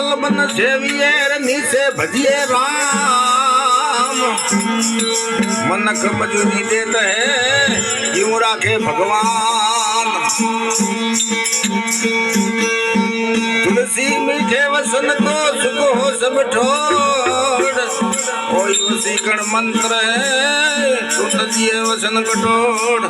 कमल बन सेविए नीचे भजिए राम। मनक मजूरी देते हैं यूं राखे भगवान। तुलसी मीठे वसन को सुख हो सब ठोड़। कोई उसी कण मंत्र है तू तजिए वसन कटोड़।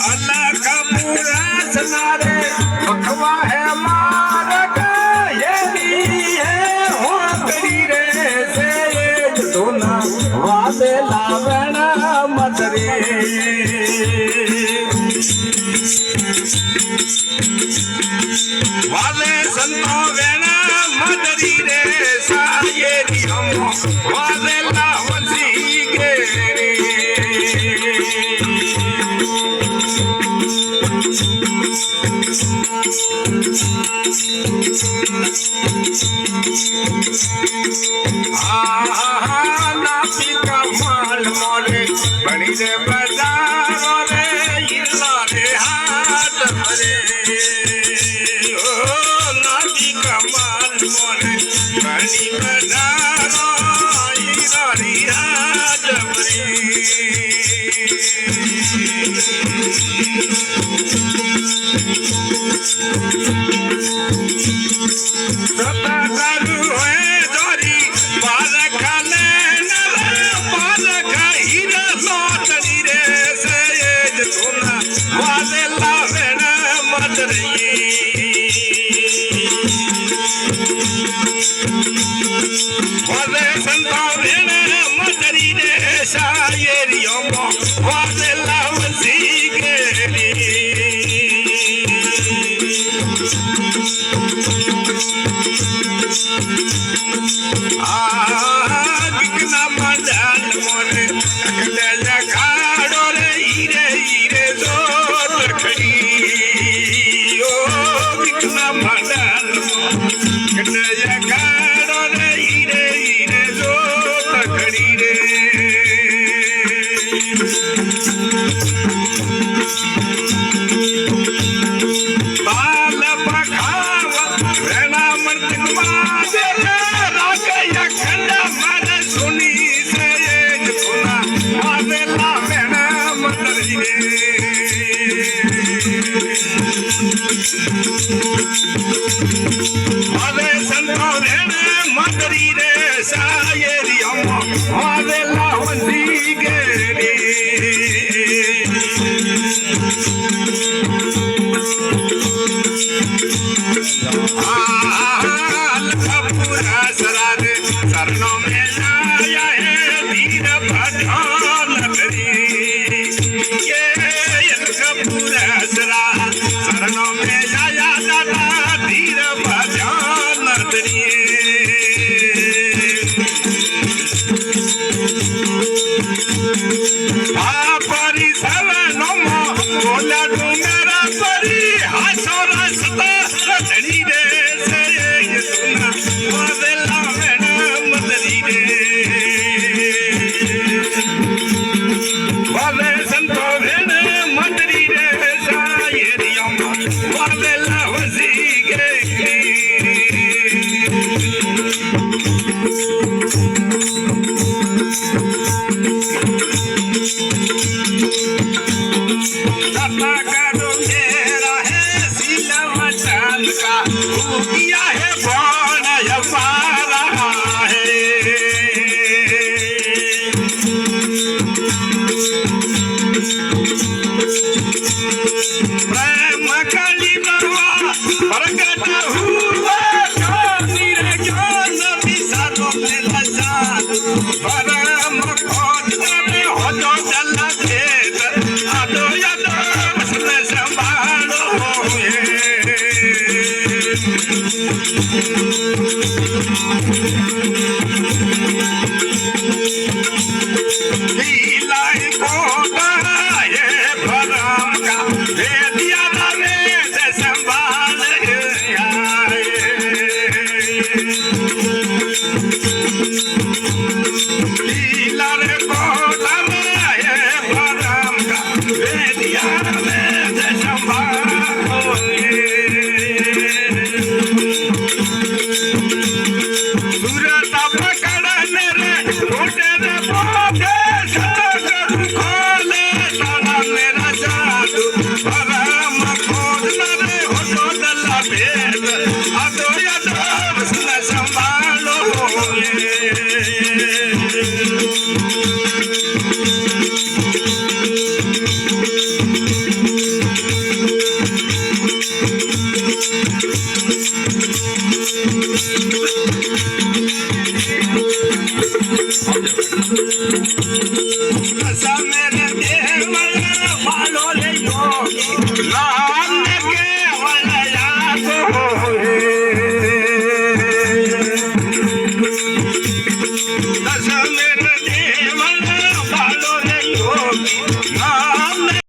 अल्लाह का पूरा सनारे बखवा है मारक ये भी है हो करी रे से दोना वादे लावण मदरे। वाले संतो वेणा मदरी रे साये हम वादे लावसी के नापी का माल मोरे बड़ी रे बाजार रे इला रे हाथ भरे। ओ नापी का माल मोरे बड़ी बाजार इला रे हाथ भरे। लीलाई कोटा ये भरम का भेदिया रमेश संभाल आए लीला रे कोटा ये भरम का भेदिया रमेश संभाल सूरत पकड़ने रे छोटे रे बाबे सतगुरु खोले तारा मेरा जादू परम खोज रे हो तो दला